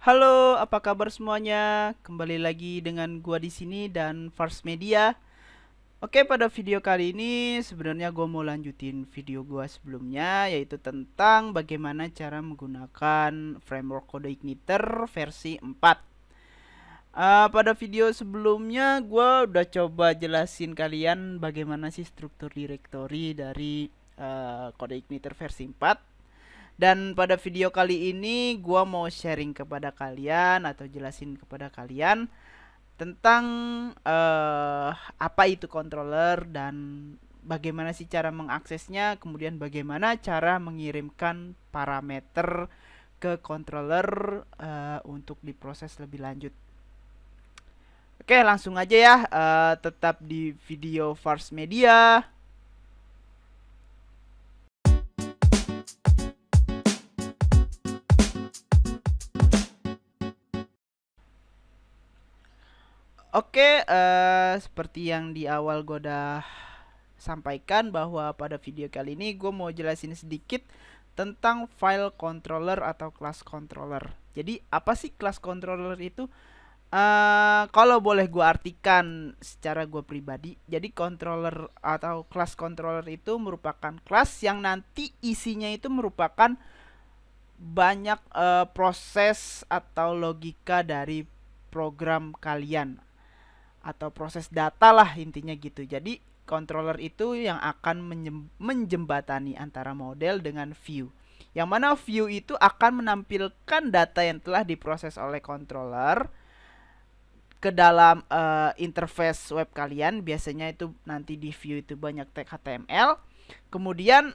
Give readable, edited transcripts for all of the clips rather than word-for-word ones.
Halo, apa kabar semuanya? Kembali lagi dengan gua di sini dan Fars Media. Oke, pada video kali ini sebenarnya gua mau lanjutin video gua sebelumnya, yaitu tentang bagaimana cara menggunakan framework CodeIgniter versi 4. Pada video sebelumnya gua udah coba jelasin kalian bagaimana sih struktur directory dari CodeIgniter versi 4. Dan pada video kali ini gua mau sharing kepada kalian atau jelasin kepada kalian tentang apa itu controller dan bagaimana sih cara mengaksesnya, kemudian bagaimana cara mengirimkan parameter ke controller untuk diproses lebih lanjut. Oke, langsung aja ya, tetap di video Fars Media. Oke, seperti yang di awal gue udah sampaikan bahwa pada video kali ini gue mau jelasin sedikit tentang file controller atau class controller. Jadi apa sih class controller itu? Kalau boleh gue artikan secara gue pribadi, jadi controller atau class controller itu merupakan kelas yang nanti isinya itu merupakan banyak proses atau logika dari program kalian atau proses data lah intinya gitu. Jadi controller itu yang akan menjembatani antara model dengan view. Yang mana view itu akan menampilkan data yang telah diproses oleh controller ke dalam interface web kalian. Biasanya itu nanti di view itu banyak tag HTML. Kemudian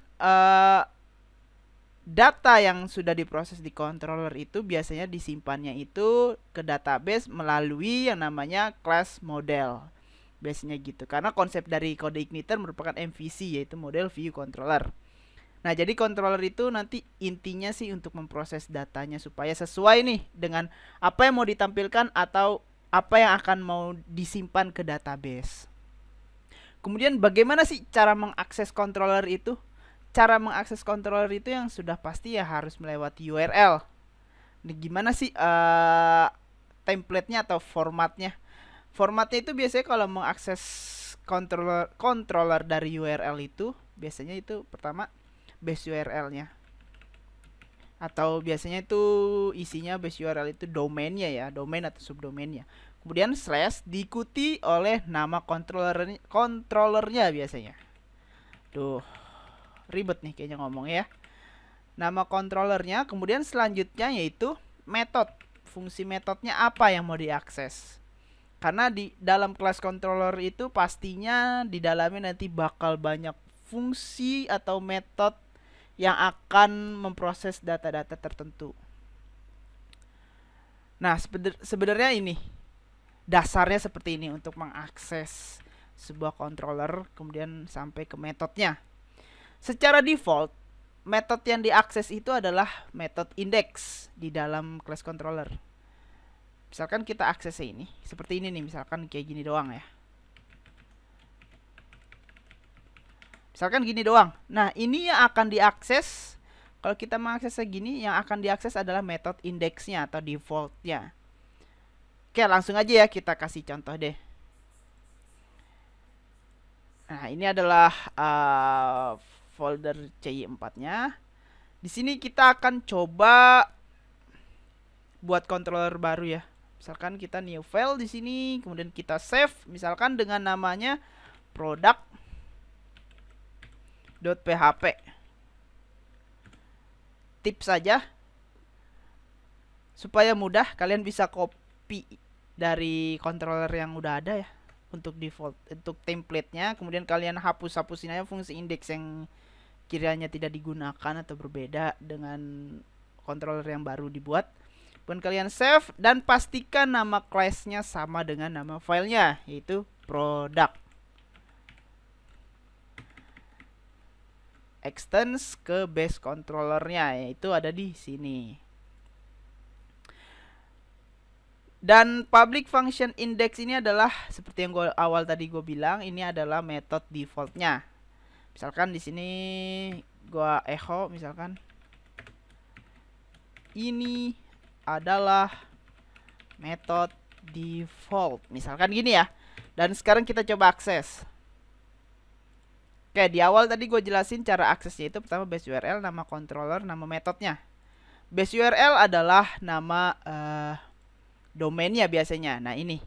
data yang sudah diproses di controller itu biasanya disimpannya itu ke database melalui yang namanya class model. Biasanya gitu. Karena konsep dari CodeIgniter merupakan MVC, yaitu model view controller. Nah, jadi controller itu nanti intinya sih untuk memproses datanya supaya sesuai nih dengan apa yang mau ditampilkan atau apa yang akan mau disimpan ke database. Kemudian bagaimana sih cara mengakses controller itu? Cara mengakses controller itu yang sudah pasti ya harus melewati URL. Nah, gimana sih template-nya atau formatnya? Formatnya itu biasanya kalau mengakses controller dari URL itu biasanya itu pertama base URL-nya. Atau biasanya itu isinya base URL itu domainnya ya, domain atau subdomainnya. Kemudian slash diikuti oleh nama controllernya biasanya. Duh, ribet nih kayaknya ngomong ya. Nama controllernya, kemudian selanjutnya yaitu method. Fungsi metodenya apa yang mau diakses. Karena di dalam kelas controller itu pastinya di dalamnya nanti bakal banyak fungsi atau metode yang akan memproses data-data tertentu. Nah, sebenarnya ini dasarnya seperti ini untuk mengakses sebuah controller kemudian sampai ke metodenya. Secara default, metode yang diakses itu adalah metode index di dalam class controller. Misalkan kita akses ini seperti ini nih, misalkan kayak gini doang ya. Misalkan gini doang. Nah, ini yang akan diakses. Kalau kita mengakses segini, yang akan diakses adalah metode indeksnya atau defaultnya. Oke, langsung aja ya kita kasih contoh deh. Nah, ini adalah folder CI4-nya. Di sini kita akan coba buat controller baru ya. Misalkan kita new file di sini, kemudian kita save misalkan dengan namanya product.php. Tips saja supaya mudah kalian bisa copy dari controller yang udah ada ya untuk default, untuk template-nya, kemudian kalian hapusin aja fungsi index yang kiranya tidak digunakan atau berbeda dengan controller yang baru dibuat. Kemudian kalian save dan pastikan nama class-nya sama dengan nama filenya, yaitu product. Extends ke base controllernya, yaitu ada di sini. Dan public function index ini adalah seperti yang awal tadi gue bilang, ini adalah metode defaultnya. Misalkan di sini gue echo misalkan ini adalah method default. Misalkan gini ya. Dan sekarang kita coba akses. Oke, di awal tadi gue jelasin cara aksesnya itu pertama base URL, nama controller, nama metodenya. Base URL adalah nama domainnya biasanya. Nah ini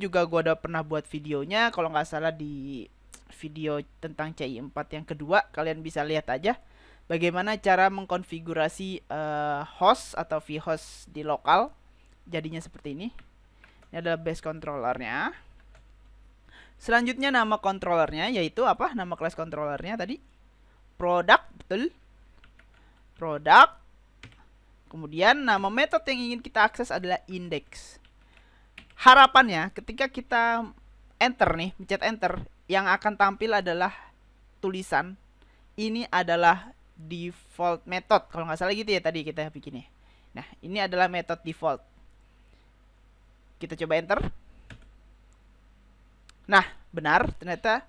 juga gue udah pernah buat videonya. Kalau nggak salah di video tentang CI4 yang kedua, kalian bisa lihat aja bagaimana cara mengkonfigurasi host atau vhost di lokal. Jadinya seperti ini. Ini adalah base controllernya. Selanjutnya nama controllernya yaitu apa? Nama kelas controllernya tadi product, betul? Product. Kemudian nama metode yang ingin kita akses adalah index. Harapannya ketika kita enter nih, pencet enter, yang akan tampil adalah tulisan ini adalah default method. Kalau nggak salah gitu ya tadi kita bikinnya. Nah, ini adalah method default. Kita coba enter. Nah, benar, ternyata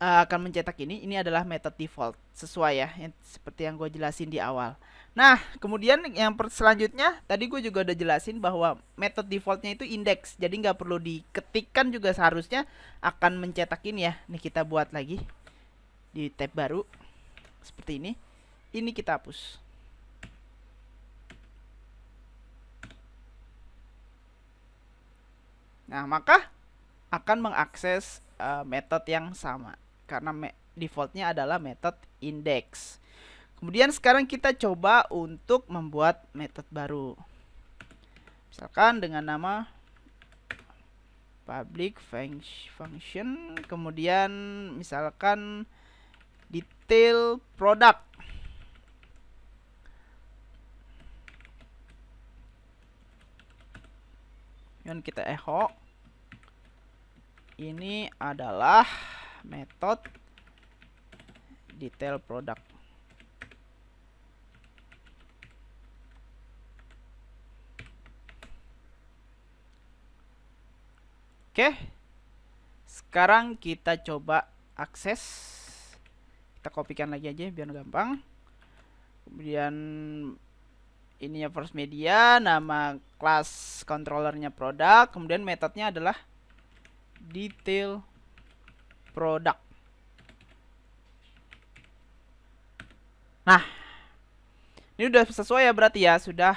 akan mencetak ini. Ini adalah method default, sesuai ya, seperti yang gue jelasin di awal. Nah, kemudian yang selanjutnya, tadi gue juga udah jelasin bahwa method defaultnya itu index. Jadi nggak perlu diketikkan juga seharusnya akan mencetak ini ya. Nih kita buat lagi di tab baru seperti ini. Ini kita hapus. Nah, maka akan mengakses metode yang sama karena defaultnya adalah metode index. Kemudian sekarang kita coba untuk membuat metode baru. Misalkan dengan nama public function, kemudian misalkan detail product. Dan kita echo. Ini adalah metode detail product. Oke. Sekarang kita coba akses. Kita kopikan lagi aja biar gampang. Kemudian ininya first media, nama kelas controllernya product, kemudian metodenya adalah detail product. Nah, ini udah sesuai ya berarti ya, sudah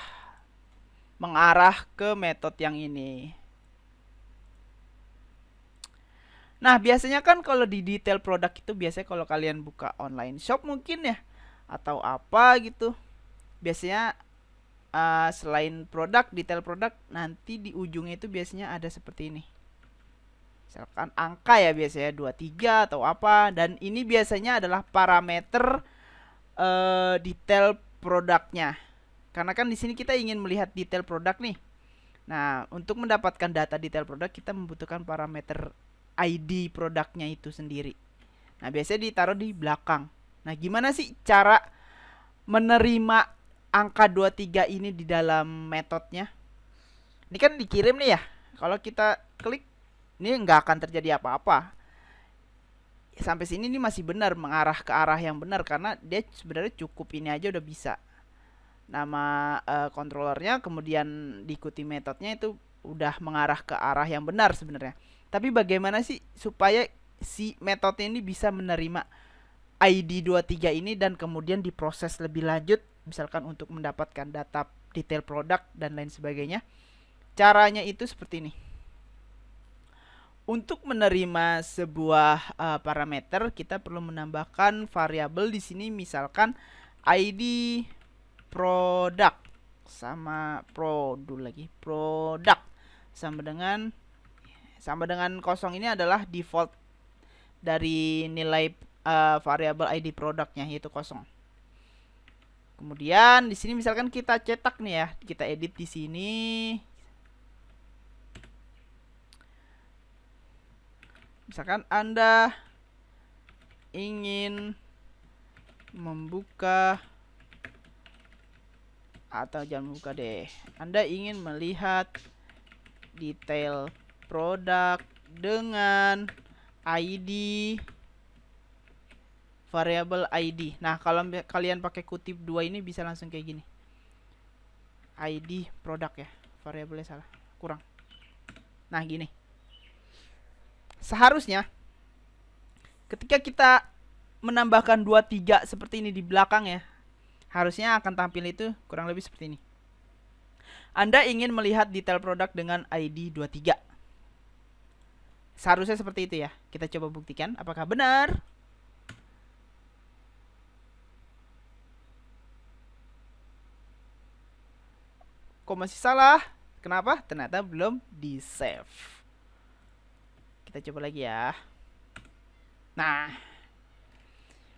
mengarah ke metode yang ini. Nah, biasanya kan kalau di detail product itu biasanya kalau kalian buka online shop mungkin ya, atau apa gitu, biasanya selain produk, detail produk, nanti di ujungnya itu biasanya ada seperti ini. Misalkan angka ya biasanya 23 atau apa, dan ini biasanya adalah parameter detail produknya. Karena kan di sini kita ingin melihat detail produk nih. Nah, untuk mendapatkan data detail produk kita membutuhkan parameter ID produknya itu sendiri. Nah, biasanya ditaruh di belakang. Nah, gimana sih cara menerima angka 23 ini di dalam metodenya? Ini kan dikirim nih ya. Kalau kita klik, ini nggak akan terjadi apa-apa. Sampai sini ini masih benar, mengarah ke arah yang benar karena dia sebenarnya cukup ini aja udah bisa. Nama controllernya, kemudian diikuti metodenya, itu udah mengarah ke arah yang benar sebenarnya. Tapi bagaimana sih supaya si metode ini bisa menerima ID 23 ini dan kemudian diproses lebih lanjut, misalkan untuk mendapatkan data detail produk dan lain sebagainya. Caranya itu seperti ini. Untuk menerima sebuah parameter, kita perlu menambahkan variabel di sini, misalkan ID produk sama produk sama dengan kosong. Ini adalah default dari nilai variabel ID produknya, yaitu kosong. Kemudian di sini misalkan kita cetak nih ya, kita edit di sini. Misalkan Anda ingin membuka, atau jangan membuka deh, Anda ingin melihat detail produk dengan ID variabel ID. Nah, kalau kalian pakai kutip 2 ini bisa langsung kayak gini. ID produk ya, variabelnya salah, kurang. Nah gini, seharusnya ketika kita menambahkan 23 seperti ini di belakang ya, harusnya akan tampil itu kurang lebih seperti ini. Anda ingin melihat detail produk dengan ID 23. Seharusnya seperti itu ya. Kita coba buktikan apakah benar. Kok masih salah? Kenapa? Ternyata belum di save. Kita coba lagi ya. Nah,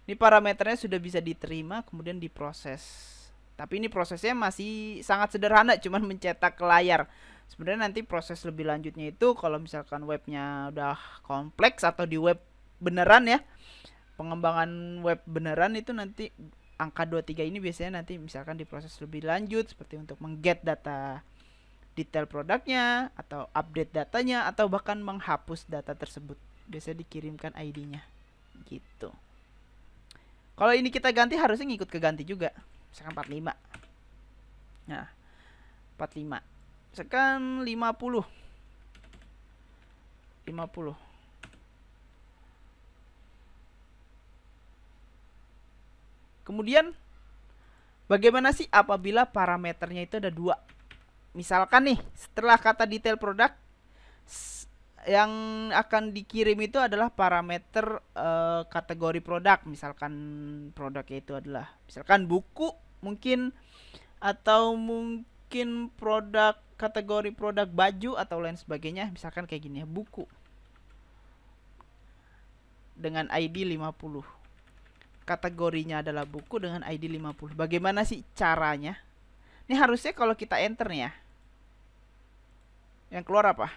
ini parameternya sudah bisa diterima kemudian diproses. Tapi ini prosesnya masih sangat sederhana, cuman mencetak ke layar. Sebenarnya nanti proses lebih lanjutnya itu kalau misalkan webnya udah kompleks atau di web beneran ya, pengembangan web beneran itu nanti angka 23 ini biasanya nanti misalkan diproses lebih lanjut seperti untuk mengget data detail produknya atau update datanya atau bahkan menghapus data tersebut. Biasanya dikirimkan ID-nya gitu. Kalau ini kita ganti harusnya ngikut ke ganti juga. Misalkan 45. Nah, 45. Misalkan 50. 50. Kemudian bagaimana sih apabila parameternya itu ada 2? Misalkan nih, setelah kata detail produk yang akan dikirim itu adalah parameter kategori produk. Misalkan produknya itu adalah misalkan buku mungkin, atau mungkin produk kategori produk baju atau lain sebagainya. Misalkan kayak gini ya, buku dengan ID 50. Kategorinya adalah buku dengan ID 50. Bagaimana sih caranya? Ini harusnya kalau kita enter nih ya, yang keluar apa?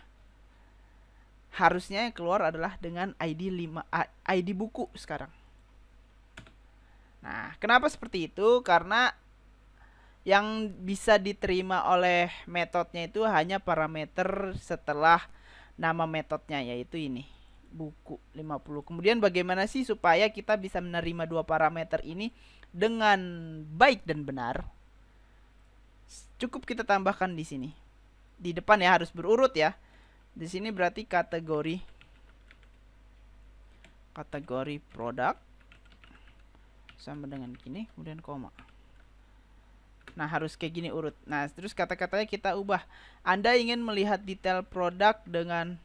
Harusnya yang keluar adalah dengan ID buku sekarang. Nah, kenapa seperti itu? Karena yang bisa diterima oleh metodenya itu hanya parameter setelah nama metodenya, yaitu ini, buku 50. Kemudian bagaimana sih supaya kita bisa menerima dua parameter ini dengan baik dan benar? Cukup kita tambahkan di sini. Di depan ya harus berurut ya. Di sini berarti kategori produk sama dengan gini, kemudian koma. Nah, harus kayak gini urut. Nah, terus kata-katanya kita ubah. Anda ingin melihat detail produk dengan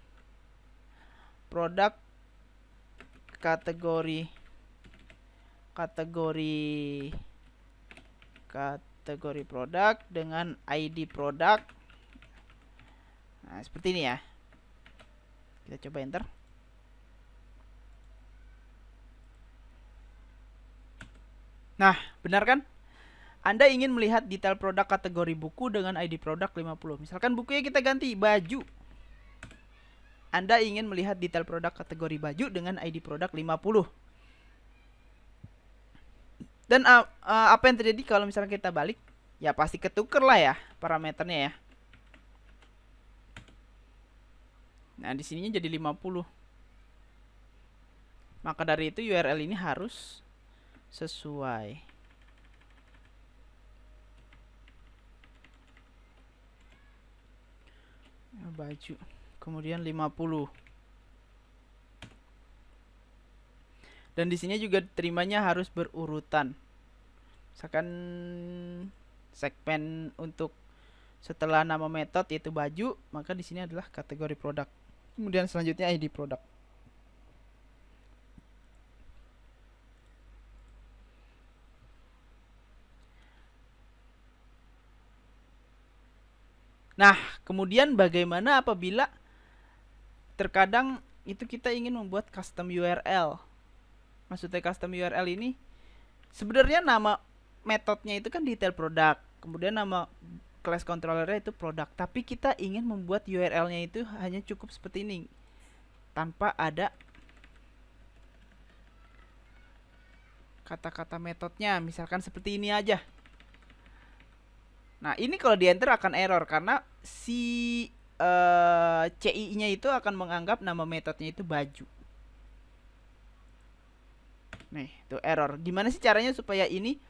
produk kategori produk dengan ID produk. Nah, seperti ini ya. Kita coba enter. Nah, benar kan? Anda ingin melihat detail produk kategori buku dengan ID produk 50. Misalkan bukunya kita ganti baju. Anda ingin melihat detail produk kategori baju dengan ID produk 50. Dan apa yang terjadi kalau misalnya kita balik? Ya pasti ketuker lah ya parameternya ya. Nah, di sininya jadi 50. Maka dari itu URL ini harus sesuai. Baju. Kemudian 50. Dan di sini juga terimanya harus berurutan. Misalkan segmen untuk setelah nama metode yaitu baju, maka di sini adalah kategori produk. Kemudian selanjutnya ID produk. Nah, kemudian bagaimana apabila terkadang itu kita ingin membuat custom URL. Maksudnya custom URL ini sebenarnya nama metodenya itu kan detail produk. Kemudian nama class controllernya itu produk, tapi kita ingin membuat URL-nya itu hanya cukup seperti ini tanpa ada kata-kata metodenya, misalkan seperti ini aja. Nah, ini kalau di enter akan error karena si CI-nya itu akan menganggap nama metodenya itu baju. Nih, itu error. Gimana sih caranya supaya ini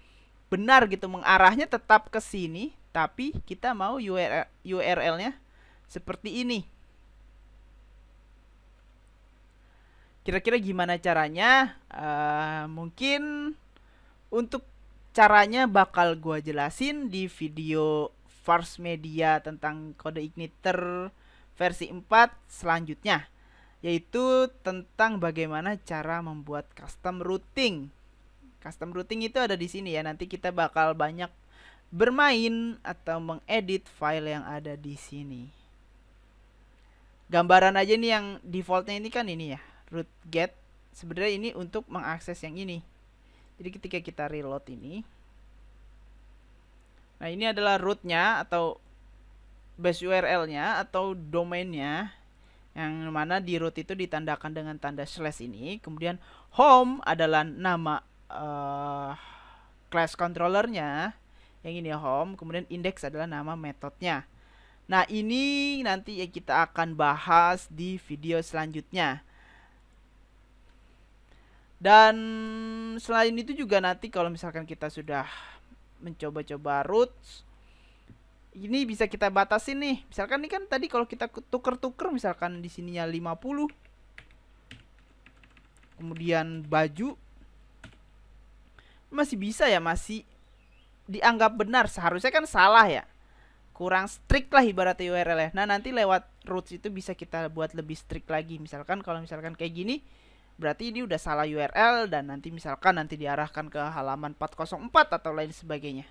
benar gitu, mengarahnya tetap ke sini, tapi kita mau URL-nya seperti ini. Kira-kira gimana caranya? Mungkin untuk caranya bakal gua jelasin di video Fars Media tentang kode igniter versi 4 selanjutnya, yaitu tentang bagaimana cara membuat custom routing. Custom routing itu ada di sini ya. Nanti kita bakal banyak bermain atau mengedit file yang ada di sini. Gambaran aja nih yang defaultnya ini kan ini ya, root get. Sebenarnya ini untuk mengakses yang ini. Jadi ketika kita reload ini, nah ini adalah rootnya atau base URL-nya atau domainnya, yang mana di root itu ditandakan dengan tanda slash ini. Kemudian home adalah nama class controllernya, yang ini home. Kemudian index adalah nama metodenya. Nah ini nanti yang kita akan bahas di video selanjutnya. Dan selain itu juga nanti kalau misalkan kita sudah mencoba-coba roots, ini bisa kita batasin nih. Misalkan ini kan tadi kalau kita tuker-tuker, misalkan di sininya 50. Kemudian baju masih bisa ya, masih dianggap benar. Seharusnya kan salah ya. Kurang strict lah ibaratnya URL ya. Nah, nanti lewat roots itu bisa kita buat lebih strict lagi. Misalkan kalau misalkan kayak gini, berarti ini udah salah URL dan nanti misalkan nanti diarahkan ke halaman 404 atau lain sebagainya.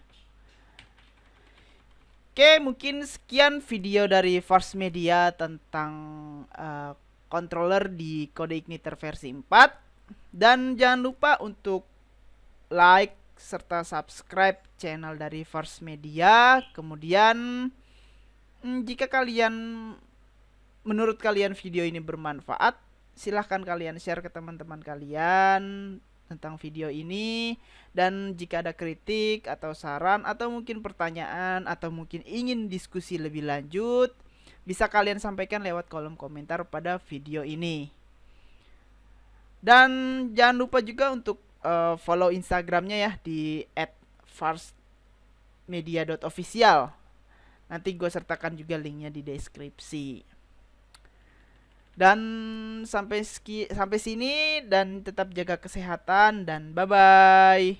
Oke, mungkin sekian video dari Fars Media tentang controller di kode igniter versi 4. Dan jangan lupa untuk like serta subscribe channel dari Fars Media. Kemudian jika menurut kalian video ini bermanfaat, silahkan kalian share ke teman-teman kalian tentang video ini. Dan jika ada kritik atau saran atau mungkin pertanyaan atau mungkin ingin diskusi lebih lanjut, bisa kalian sampaikan lewat kolom komentar pada video ini. Dan jangan lupa juga untuk follow Instagramnya ya di @farsmedia.official. Nanti gue sertakan juga linknya di deskripsi. Dan sampai sini, dan tetap jaga kesehatan dan bye bye.